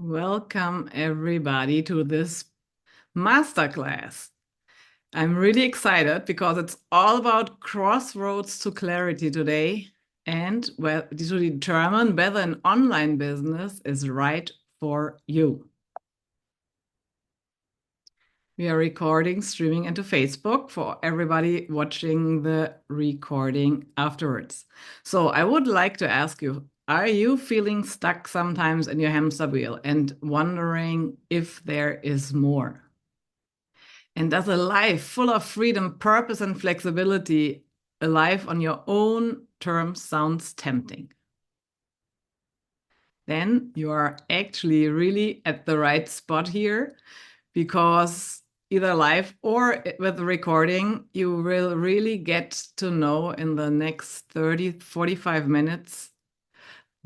Welcome, everybody, to this masterclass. I'm really excited because it's all about crossroads to clarity today and to determine whether an online business is right for you. We are recording, streaming into Facebook for everybody watching the recording afterwards. So I would like to ask you, are you feeling stuck sometimes in your hamster wheel and wondering if there is more? And does a life full of freedom, purpose, and flexibility, a life on your own terms, sounds tempting? Then you are actually really at the right spot here because either live or with the recording, you will really get to know in the next 30, 45 minutes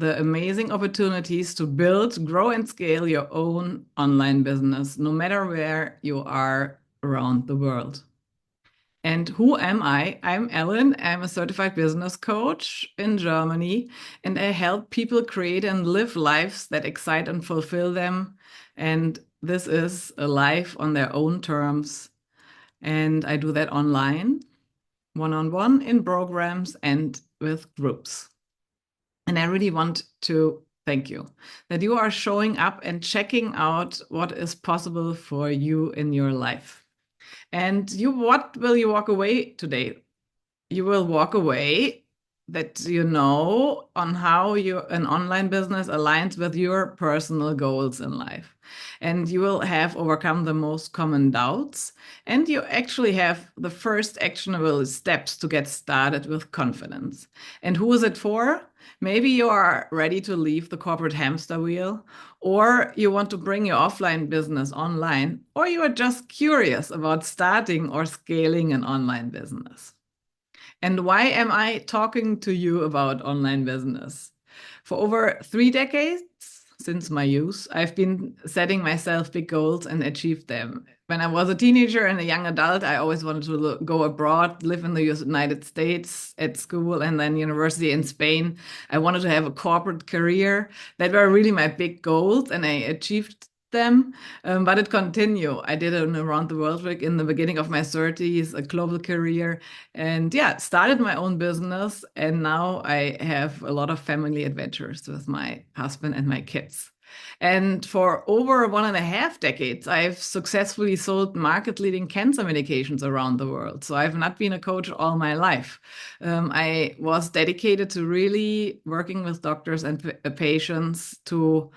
the amazing opportunities to build, grow, and scale your own online business, no matter where you are around the world. And who am I? I'm Ellen. I'm a certified business coach in Germany, and I help people create and live lives that excite and fulfill them. And this is a life on their own terms. And I do that online, one-on-one, in programs and with groups. And I really want to thank you that you are showing up and checking out what is possible for you in your life. And what will you walk away today? You will walk away that you know on how an online business aligns with your personal goals in life. And you will have overcome the most common doubts. And you actually have the first actionable steps to get started with confidence. And who is it for? Maybe you are ready to leave the corporate hamster wheel, or you want to bring your offline business online, or you are just curious about starting or scaling an online business. And why am I talking to you about online business? For over 3 decades, since my youth, I've been setting myself big goals and achieved them. When I was a teenager and a young adult, I always wanted to go abroad, live in the United States at school and then university in Spain. I wanted to have a corporate career. That were really my big goals, and I achieved them. But it continued. I did an around the world week in the beginning of my 30s, a global career, and yeah, started my own business. And now I have a lot of family adventures with my husband and my kids. And for over 1.5 decades, I've successfully sold market leading cancer medications around the world. So I've not been a coach all my life. I was dedicated to really working with doctors and patients to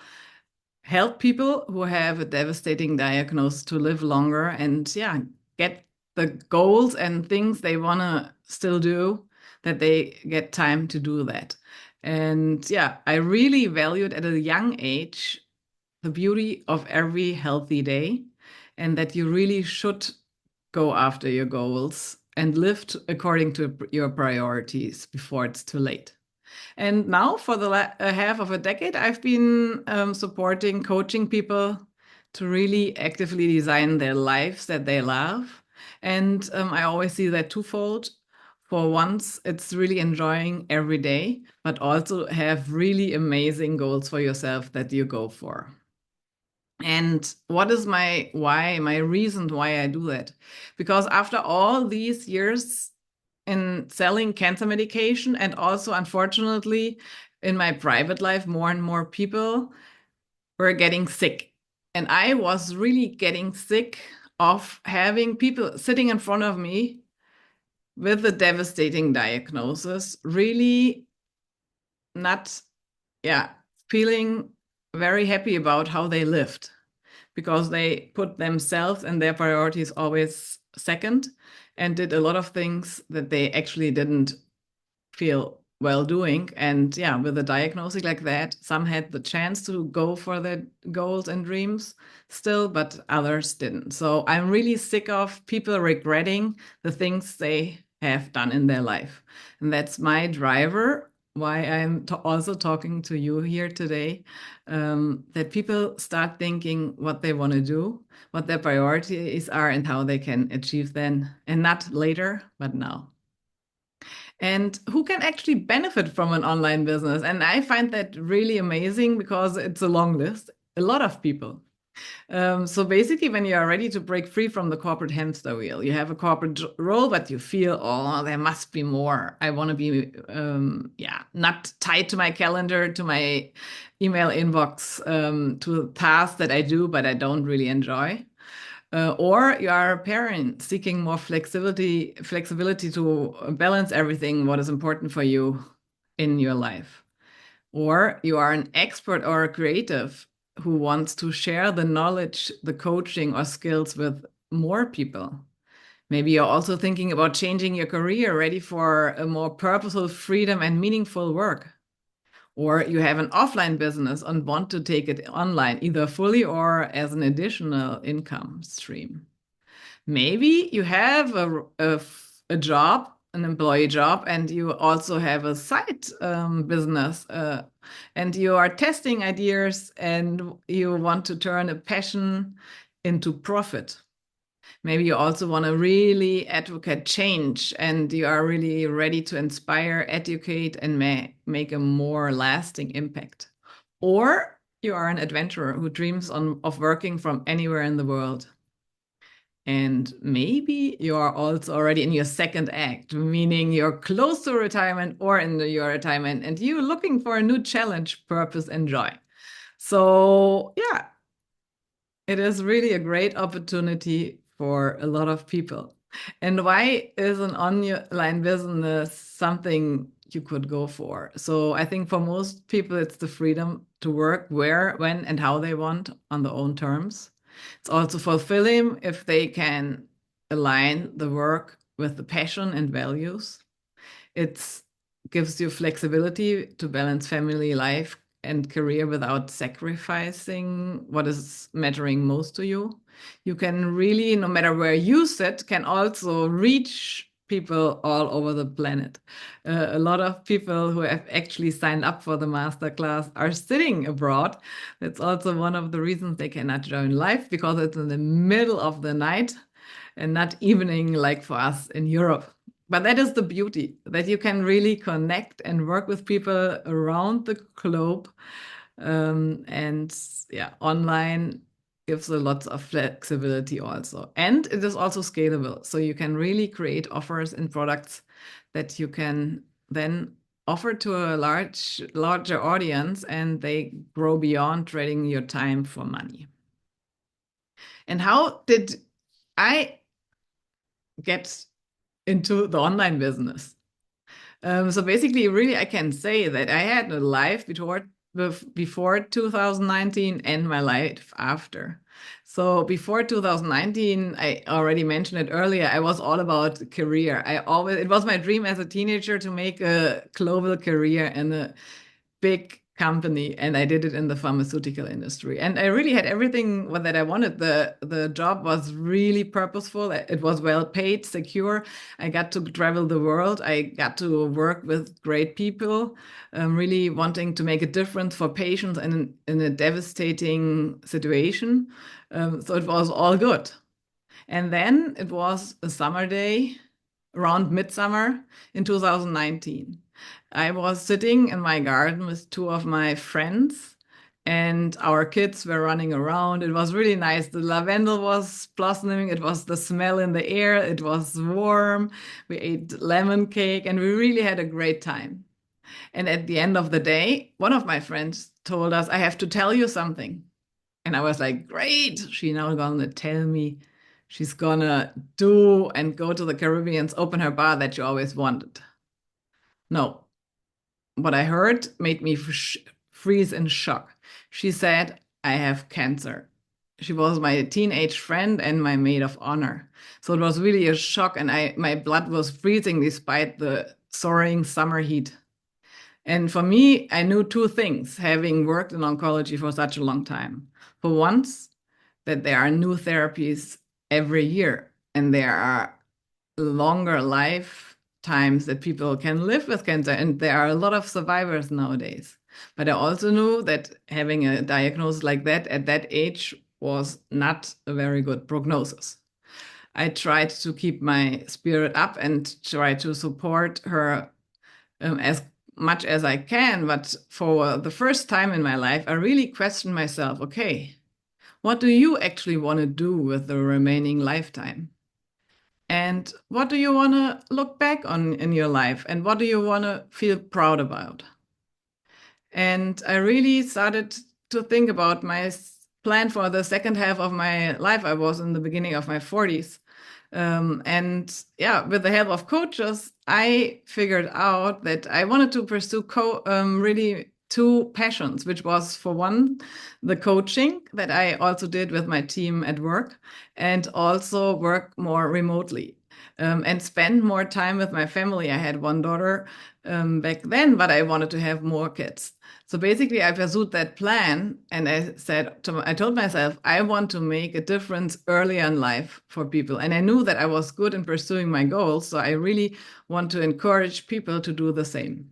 help people who have a devastating diagnosis to live longer and, yeah, get the goals and things they want to still do, that they get time to do that. And yeah, I really valued at a young age the beauty of every healthy day, and that you really should go after your goals and live according to your priorities before it's too late. And now, for the half of a decade, I've been supporting, coaching people to really actively design their lives that they love. And I always see that twofold. For once, it's really enjoying every day, but also have really amazing goals for yourself that you go for. And what is my why, my reason why I do that? Because after all these years in selling cancer medication, and also, unfortunately, in my private life, more and more people were getting sick. And I was really getting sick of having people sitting in front of me with a devastating diagnosis, really not, yeah, feeling very happy about how they lived, because they put themselves and their priorities always second and did a lot of things that they actually didn't feel well doing. And yeah, with a diagnosis like that, some had the chance to go for their goals and dreams still, but others didn't. So I'm really sick of people regretting the things they have done in their life. And that's my driver, why I'm also talking to you here today, that people start thinking what they want to do, what their priorities are, and how they can achieve them, and not later, but now. And who can actually benefit from an online business. And I find that really amazing because it's a long list. a lot of people. So basically, when you are ready to break free from the corporate hamster wheel, you have a corporate role, but you feel, oh, there must be more. I want to be, yeah, not tied to my calendar, to my email inbox, to tasks that I do, but I don't really enjoy. Or you are a parent seeking more flexibility to balance everything what is important for you in your life. Or you are an expert or a creative who wants to share the knowledge, the coaching, or skills with more people. Maybe you're also thinking about changing your career, ready for a more purposeful freedom and meaningful work. Or you have an offline business and want to take it online, either fully or as an additional income stream. Maybe you have a job, an employee job, and you also have a side business, and you are testing ideas and you want to turn a passion into profit. Maybe you also want to really advocate change and you are really ready to inspire, educate, and make a more lasting impact. Or you are an adventurer who dreams of working from anywhere in the world. And maybe you are also already in your second act, meaning you're close to retirement or in your retirement, and you're looking for a new challenge, purpose, and joy. So, yeah, it is really a great opportunity for a lot of people. And why is an online business something you could go for? So, I think for most people, it's the freedom to work where, when, and how they want on their own terms. It's also fulfilling if they can align the work with the passion and values. It gives you flexibility to balance family life and career without sacrificing what is mattering most to you. You can really, no matter where you sit, can also reach people all over the planet. A lot of people who have actually signed up for the masterclass are sitting abroad. That's also one of the reasons they cannot join live because it's in the middle of the night and not evening like for us in Europe. But that is the beauty that you can really connect and work with people around the globe. And yeah, online gives a lot of flexibility also. And it is also scalable. So you can really create offers and products that you can then offer to a larger audience and they grow beyond trading your time for money. And how did I get into the online business? So basically, really, I can say that I had a life before 2019 and my life after. So before 2019, I already mentioned it earlier, I was all about career. It was my dream as a teenager to make a global career in a big company, and I did it in the pharmaceutical industry. And I really had everything that I wanted. The job was really purposeful. It was well paid, secure. I got to travel the world. I got to work with great people, really wanting to make a difference for patients in a devastating situation. So it was all good. And then it was a summer day around midsummer in 2019. I was sitting in my garden with two of my friends, and our kids were running around. It was really nice. The lavender was blossoming. It was the smell in the air. It was warm. We ate lemon cake, and we really had a great time. And at the end of the day, one of my friends told us, I have to tell you something. And I was like, great. She now gonna tell me she's gonna do and go to the Caribbeans, open her bar that she always wanted. No, what I heard made me freeze in shock. She said, I have cancer. She was my teenage friend and my maid of honor. So it was really a shock, and my blood was freezing despite the soaring summer heat. And for me, I knew two things, having worked in oncology for such a long time. For once, that there are new therapies every year, and there are longer lifetimes that people can live with cancer, and there are a lot of survivors nowadays. But I also knew that having a diagnosis like that at that age was not a very good prognosis. I tried to keep my spirit up and try to support her as much as I can. But for the first time in my life, I really questioned myself, okay, what do you actually want to do with the remaining lifetime? And what do you want to look back on in your life? And what do you want to feel proud about? And I really started to think about my plan for the second half of my life. I was in the beginning of my 40s. And yeah, with the help of coaches, I figured out that I wanted to pursue really two passions, which was for one, the coaching that I also did with my team at work, and also work more remotely. And spend more time with my family. I had one daughter back then, but I wanted to have more kids. So basically, I pursued that plan, and I told myself, I want to make a difference early in life for people. And I knew that I was good in pursuing my goals. So I really want to encourage people to do the same.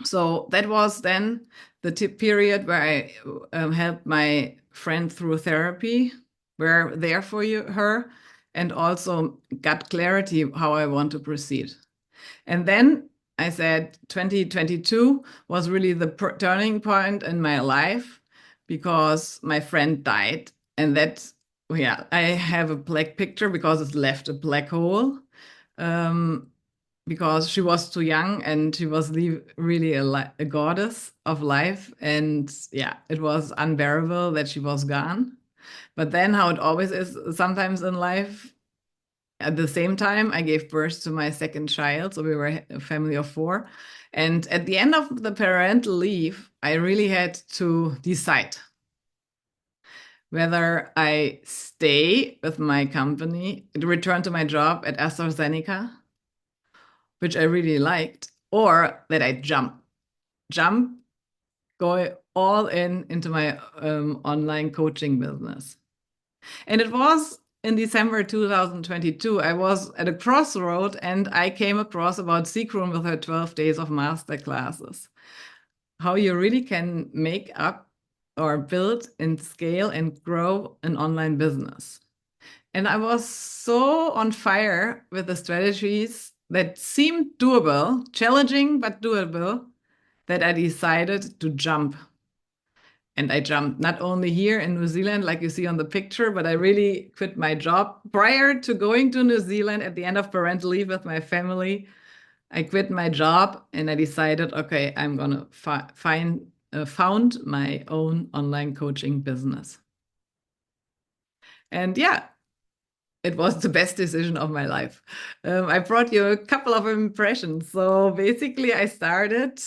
So that was then the period where I helped my friend through therapy, were there for her, and also got clarity how I want to proceed. And then I said 2022 was really the turning point in my life because my friend died. And that, yeah, I have a black picture because it left a black hole. Um, because she was too young and she was really a goddess of life. And yeah, it was unbearable that she was gone. But then, how it always is sometimes in life, at the same time, I gave birth to my second child. So we were a family of four. And at the end of the parental leave, I really had to decide whether I stay with my company, return to my job at AstraZeneca, which I really liked, or that I jump, go all in into my online coaching business. And it was in December 2022. I was at a crossroad and I came across about Seacroom with her 12 days of masterclasses. How you really can make up or build and scale and grow an online business. And I was so on fire with the strategies that seemed doable, challenging but doable, that I decided to jump. And I jumped not only here in New Zealand, like you see on the picture, but I really quit my job prior to going to New Zealand at the end of parental leave with my family. I quit my job and I decided, okay, I'm gonna found my own online coaching business. And yeah, it was the best decision of my life. I brought you a couple of impressions. So basically, I started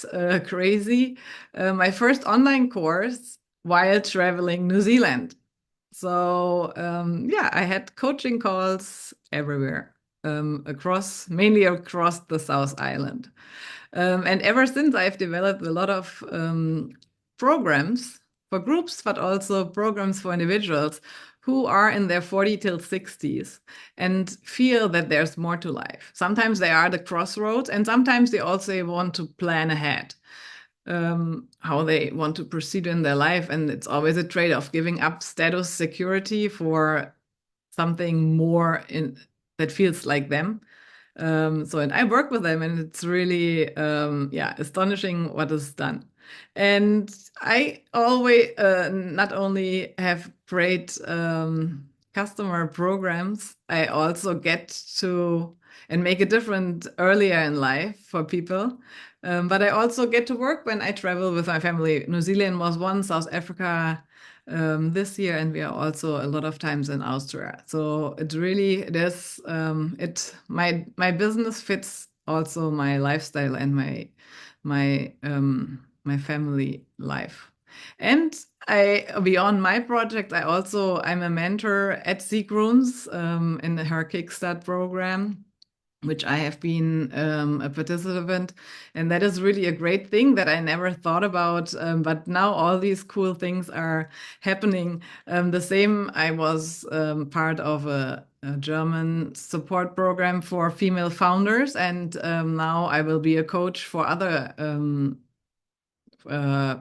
crazy my first online course while traveling New Zealand. So yeah, I had coaching calls everywhere, mainly across the South Island. And ever since, I've developed a lot of programs for groups, but also programs for individuals who are in their 40 till 60s and feel that there's more to life. Sometimes they are the crossroads, and sometimes they also want to plan ahead how they want to proceed in their life. And it's always a trade-off, giving up status security for something more in that feels like them. And I work with them, and it's really, yeah, astonishing what is done. And I always not only have great customer programs, I also get to and make a difference earlier in life for people. But I also get to work when I travel with my family. New Zealand was one, South Africa this year, and we are also a lot of times in Austria. So it is my business fits also my lifestyle and my family life. And I beyond my project, I'm a mentor at Seagrooms in her Kickstart program, which I have been a participant. And that is really a great thing that I never thought about. But now all these cool things are happening. The same, I was part of a German support program for female founders. And now I will be a coach for other uh,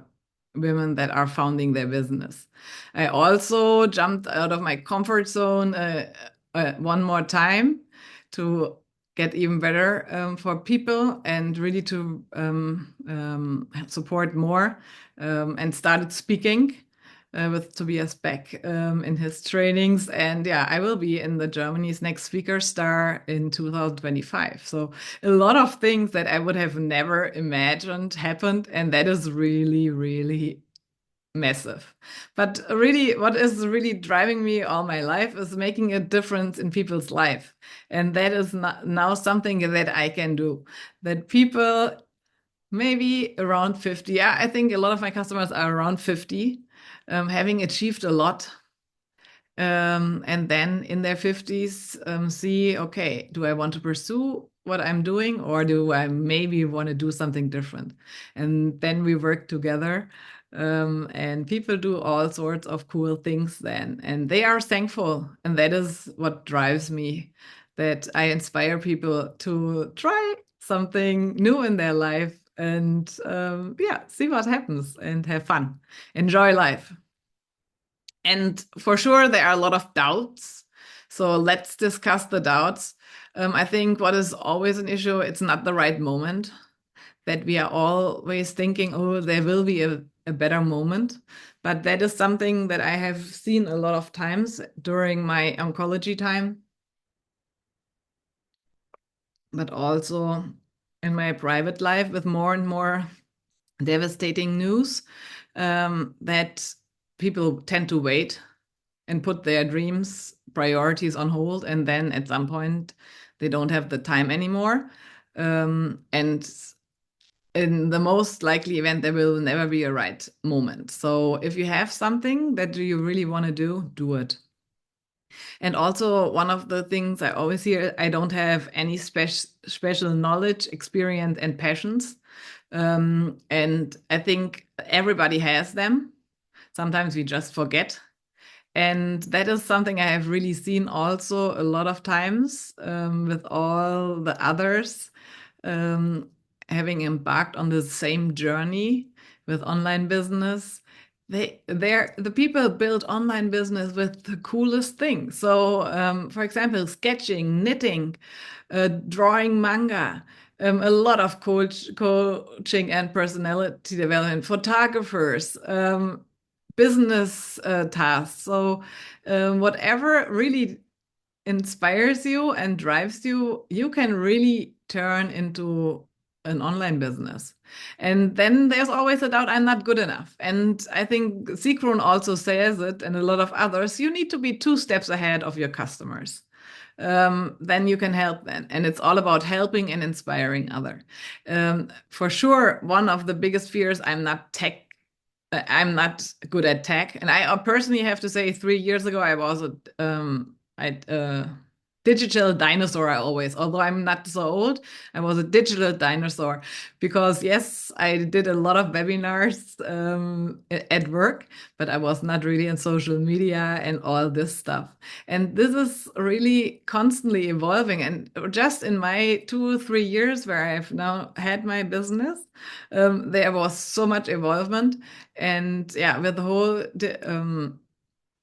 women that are founding their business. I also jumped out of my comfort zone one more time to get even better for people and really to support more and started speaking with Tobias Beck in his trainings. And yeah, I will be in the Germany's Next Speaker Star in 2025. So a lot of things that I would have never imagined happened. And that is really, really massive. But really, what is really driving me all my life is making a difference in people's life. And that is not, now something that I can do. That people maybe around 50, yeah, I think a lot of my customers are around 50, having achieved a lot and then in their 50s, see, okay, do I want to pursue what I'm doing or do I maybe want to do something different? And then we work together. And people do all sorts of cool things then, and they are thankful. And that is what drives me, that I inspire people to try something new in their life and yeah, see what happens and have fun, enjoy life. And for sure, there are a lot of doubts. So let's discuss the doubts. I think what is always an issue, it's not the right moment, that we are always thinking, oh, there will be a better moment. But that is something that I have seen a lot of times during my oncology time, but also in my private life with more and more devastating news that people tend to wait and put their dreams, priorities on hold. And then at some point, they don't have the time anymore. And in the most likely event, there will never be a right moment. So if you have something that you really want to do it. And also, one of the things I always hear, I don't have any special knowledge, experience, and passions. And I think everybody has them. Sometimes we just forget. And that is something I have really seen also a lot of times with all the others um, having embarked on the same journey with online business. The people build online business with the coolest things. So, for example, sketching, knitting, drawing manga, a lot of coaching and personality development, photographers, business tasks. So, whatever really inspires you and drives you, you can really turn into an online business. And then there's always a doubt, I'm not good enough. And I think Sigrun also says it, and a lot of others, you need to be two steps ahead of your customers. Then you can help them. And it's all about helping and inspiring other. For sure, one of the biggest fears, I'm not good at tech. And I personally have to say, 3 years ago, I was a digital dinosaur. I always, although I'm not so old, I was a digital dinosaur because yes, I did a lot of webinars at work, but I was not really in social media and all this stuff. And this is really constantly evolving. And just in my 2 or 3 years where I've now had my business, there was so much involvement. And yeah, with the whole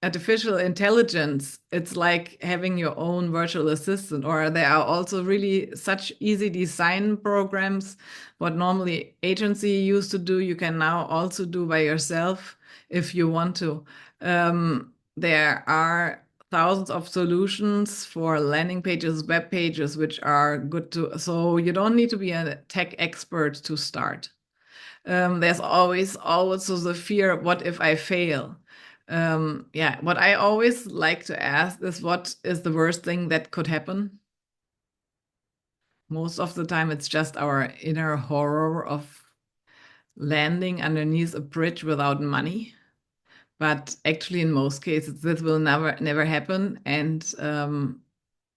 artificial intelligence, it's like having your own virtual assistant, or there are also really such easy design programs. What normally agency used to do, you can now also do by yourself if you want to. There are thousands of solutions for landing pages, web pages, which are good to, so you don't need to be a tech expert to start. There's always also the fear, what if I fail? Yeah, what I always like to ask is, what is the worst thing that could happen? Most of the time, it's just our inner horror of landing underneath a bridge without money. But actually, in most cases, this will never happen. And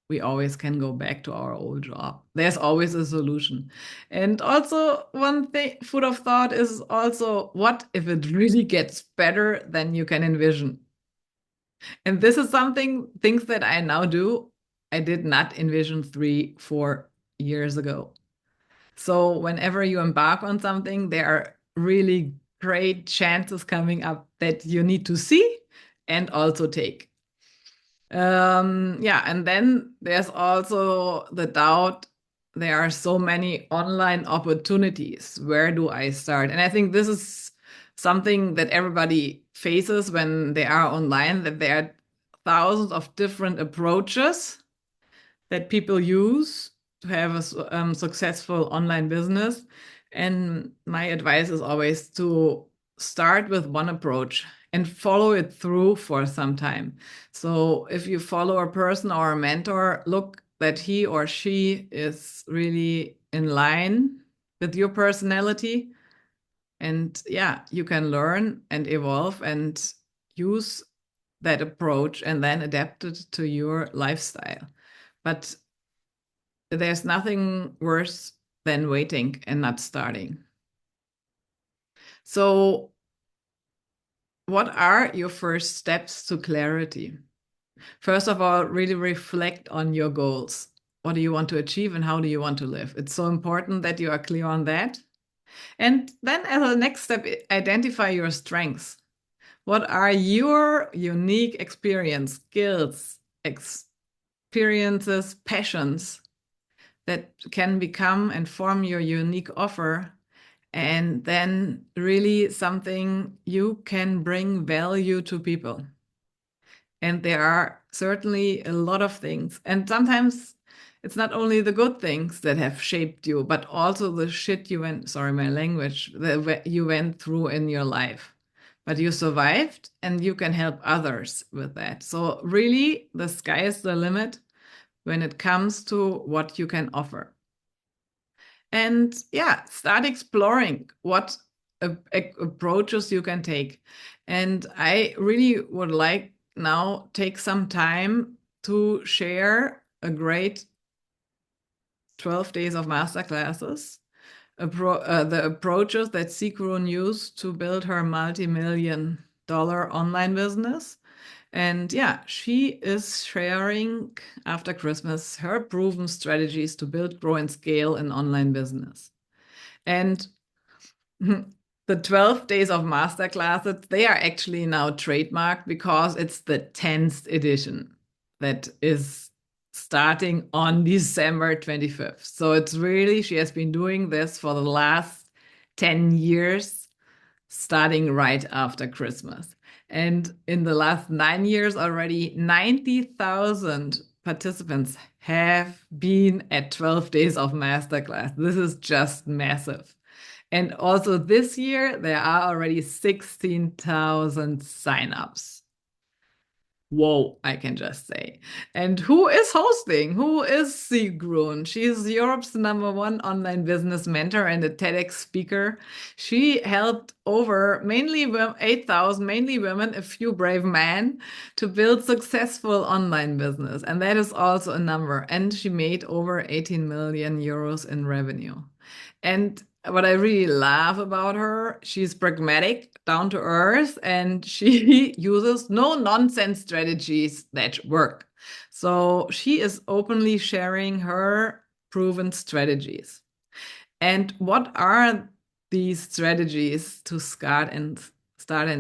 we always can go back to our old job. There's always a solution. And also, one thing, food of thought is also, what if it really gets better than you can envision? And this is things that I now do, I did not envision 3, 4 years ago. So whenever you embark on something, there are really great chances coming up that you need to see and also take. Yeah, and then there's also the doubt. There are so many online opportunities. Where do I start? And I think this is something that everybody faces when they are online, that there are thousands of different approaches that people use to have a successful online business. And my advice is always to start with one approach and follow it through for some time. So if you follow a person or a mentor, look that he or she is really in line with your personality. And yeah, you can learn and evolve and use that approach and then adapt it to your lifestyle. But there's nothing worse than waiting and not starting. So, what are your first steps to clarity? First of all, really reflect on your goals. What do you want to achieve and how do you want to live? It's so important that you are clear on that. And then, as a next step, identify your strengths. What are your unique experience, skills, experiences, passions that can become and form your unique offer, and then really something you can bring value to people. And there are certainly a lot of things. And sometimes it's not only the good things that have shaped you, but also the shit you went, sorry, my language, that you went through in your life. But you survived and you can help others with that. So, really, the sky is the limit when it comes to what you can offer. And yeah, start exploring what approaches you can take. And I really would like now take some time to share a great 12 days of masterclasses, the approaches that Sigrun used to build her multi-million dollar online business. And yeah, she is sharing after Christmas her proven strategies to build, grow, and scale an online business. And the 12 days of masterclasses, they are actually now trademarked because it's the 10th edition that is starting on December 25th. So it's really, she has been doing this for the last 10 years, starting right after Christmas. And in the last 9 years already, 90,000 participants have been at 12 days of masterclass. This is just massive. And also this year, there are already 16,000 signups. Whoa, I can just say. And who is hosting? Who is Sigrun? She is Europe's #1 online business mentor and a TEDx speaker. She helped over mainly 8,000, mainly women, a few brave men, to build successful online business. And that is also a number. And she made over 18 million euros in revenue. And what I really love about her, she's pragmatic, down to earth, and she uses no nonsense strategies that work. So she is openly sharing her proven strategies. And what are these strategies to start and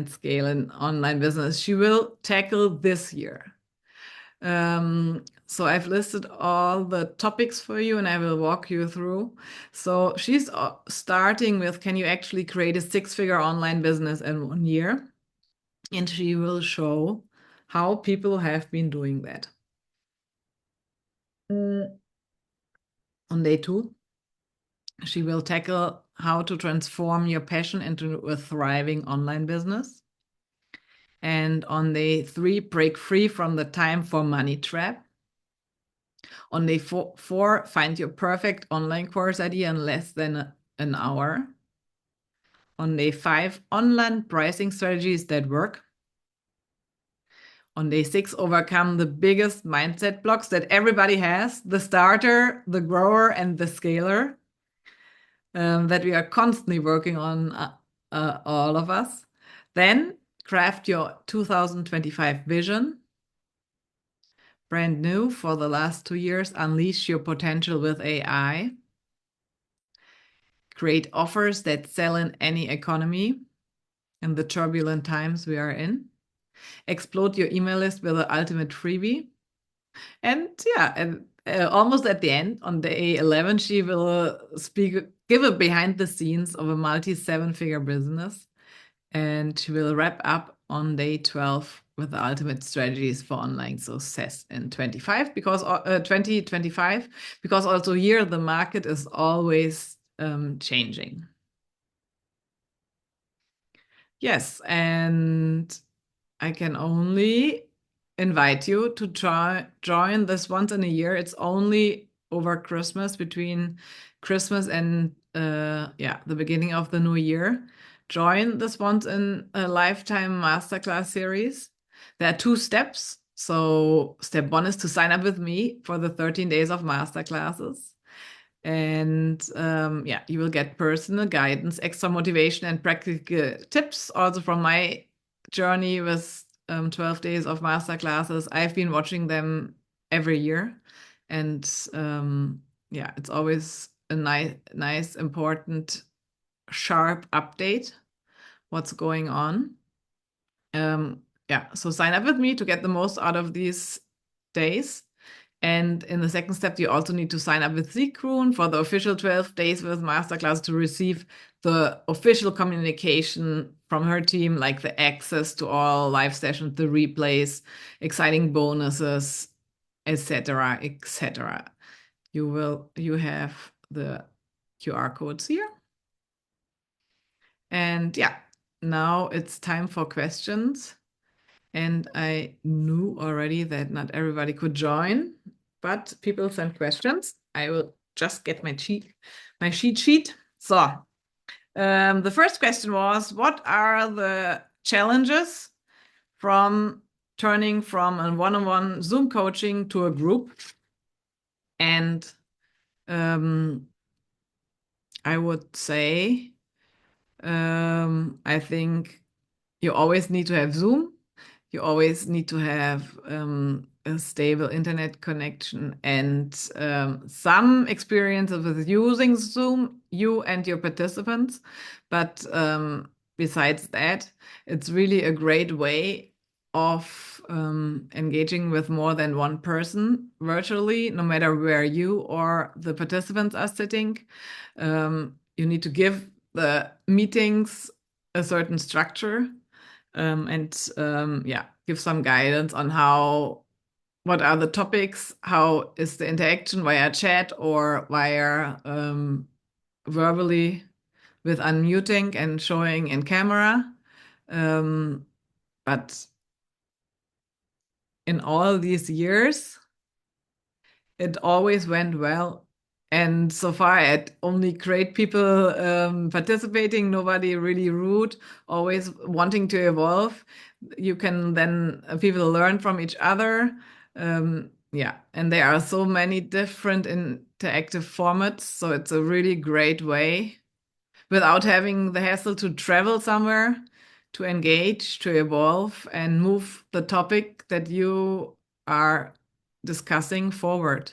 scale an online business? She will tackle this year. So I've listed all the topics for you and I will walk you through. So she's starting with, can you actually create a six-figure online business in 1 year? And she will show how people have been doing that. On day 2, she will tackle how to transform your passion into a thriving online business. And on day 3, break free from the time for money trap. On day 4, find your perfect online course idea in less than an hour. On day 5, online pricing strategies that work. On day 6, overcome the biggest mindset blocks that everybody has, the starter, the grower, and the scaler, that we are constantly working on, all of us. Then craft your 2025 vision. Brand new for the last 2 years, unleash your potential with AI. Create offers that sell in any economy in the turbulent times we are in. explode your email list with the ultimate freebie. And yeah, and almost at the end, on day 11, she will give a behind the scenes of a multi seven-figure business. And she will wrap up on day 12 with the ultimate strategies for online success in 2025, because also here the market is always changing. Yes, and I can only invite you to join this once in a year. It's only over Christmas, between Christmas and yeah, the beginning of the new year. Join this once in a lifetime masterclass series. There are 2 steps. So step 1 is to sign up with me for the 13 days of masterclasses. And yeah, you will get personal guidance, extra motivation, and practical tips also from my journey with 12 days of masterclasses. I've been watching them every year. And yeah, it's always a nice, important, sharp update what's going on. Yeah, so sign up with me to get the most out of these days. And in the second step, you also need to sign up with Sigrun for the official 12 days with Masterclass to receive the official communication from her team, like the access to all live sessions, the replays, exciting bonuses, etc., etc. You have the QR codes here. And yeah, now it's time for questions. And I knew already that not everybody could join, but people sent questions. I will just get my cheat sheet. So the first question was, what are the challenges from turning from a one-on-one Zoom coaching to a group? And I would say, I think you always need to have Zoom. You always need to have a stable internet connection and some experience with using Zoom, you and your participants. But besides that, it's really a great way of engaging with more than one person virtually, no matter where you or the participants are sitting. You need to give the meetings a certain structure. And yeah, give some guidance on what are the topics, how is the interaction via chat or via verbally with unmuting and showing in camera. But in all these years, it always went well. And so far, I had only great people participating, nobody really rude, always wanting to evolve. You can then people learn from each other. Yeah, and there are so many different interactive formats. So it's a really great way without having the hassle to travel somewhere, to engage, to evolve, and move the topic that you are discussing forward.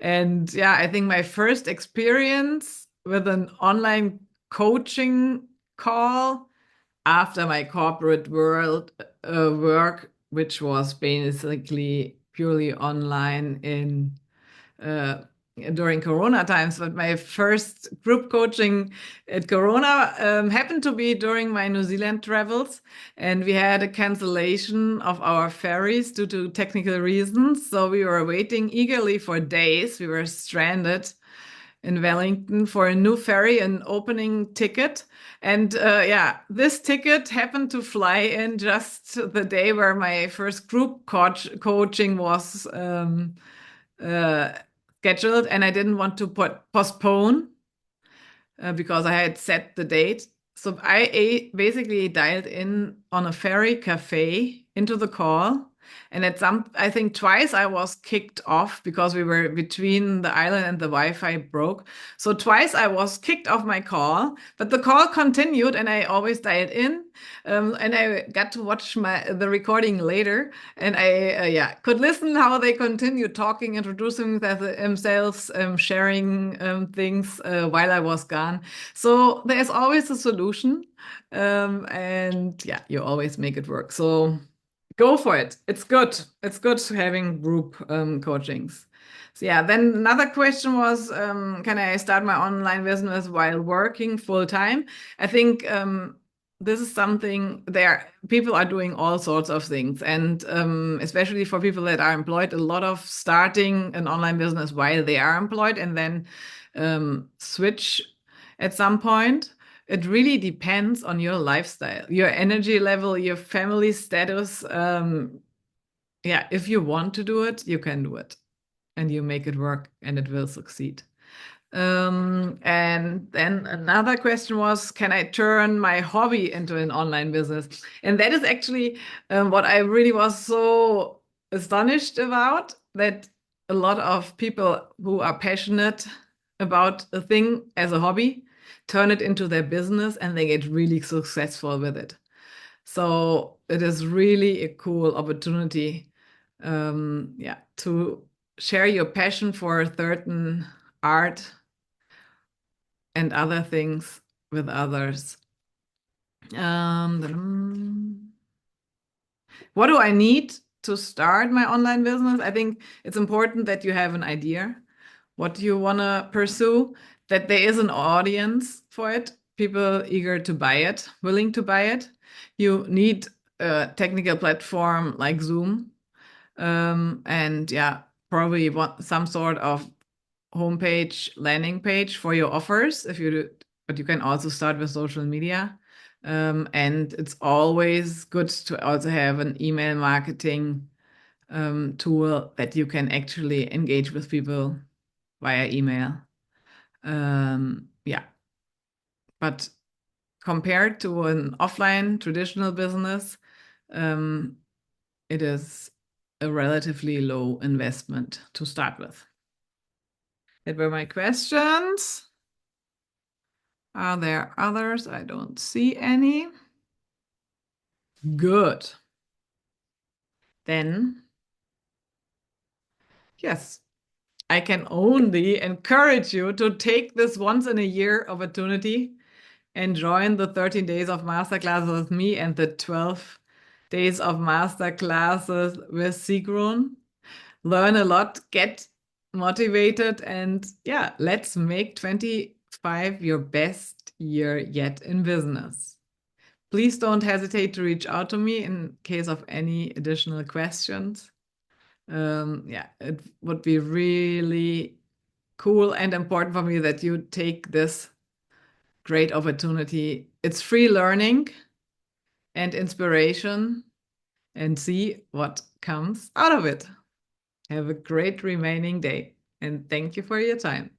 And yeah, I think my first experience with an online coaching call after my corporate world work, which was basically purely online in uh, during Corona times. But my first group coaching at Corona happened to be during my New Zealand travels, and we had a cancellation of our ferries due to technical reasons. So we were waiting eagerly for days. We were stranded in Wellington for a new ferry, an opening ticket. And yeah, this ticket happened to fly in just the day where my first group coaching was uh, scheduled, and I didn't want to postpone because I had set the date. So I basically dialed in on a ferry cafe into the call. And I think twice I was kicked off because we were between the island and the Wi-Fi broke. So twice I was kicked off my call, but the call continued and I always dialed in. And I got to watch the recording later, and I yeah could listen how they continued talking, introducing themselves, sharing things while I was gone. So there's always a solution, and yeah, you always make it work. So Go for it. It's good. It's good having group coachings. So yeah, then another question was, can I start my online business while working full time? I think this is something there. People are doing all sorts of things, and especially for people that are employed, a lot of starting an online business while they are employed and then switch at some point. It really depends on your lifestyle, your energy level, your family status. Yeah, if you want to do it, you can do it and you make it work and it will succeed. And then another question was, can I turn my hobby into an online business? And that is actually what I really was so astonished about, that a lot of people who are passionate about a thing as a hobby turn it into their business and they get really successful with it. So it is really a cool opportunity, yeah, to share your passion for a certain art and other things with others. What do I need to start my online business? I think it's important that you have an idea what you want to pursue, that there is an audience for it, people eager to buy it, willing to buy it. You need a technical platform like Zoom. And yeah, probably want some sort of homepage, landing page for your offers if you do, but you can also start with social media. And it's always good to also have an email marketing tool that you can actually engage with people via email. Yeah, but compared to an offline traditional business, um, it is a relatively low investment to start with. That were my questions. Are there others? I don't see any. Good. Then, yes, I can only encourage you to take this once in a year opportunity and join the 13 days of masterclasses with me and the 12 days of masterclasses with Sigrun. Learn a lot, get motivated, and yeah, let's make 25 your best year yet in business. Please don't hesitate to reach out to me in case of any additional questions. Yeah, it would be really cool and important for me that you take this great opportunity. It's free learning and inspiration, and see what comes out of it. Have a great remaining day, and thank you for your time.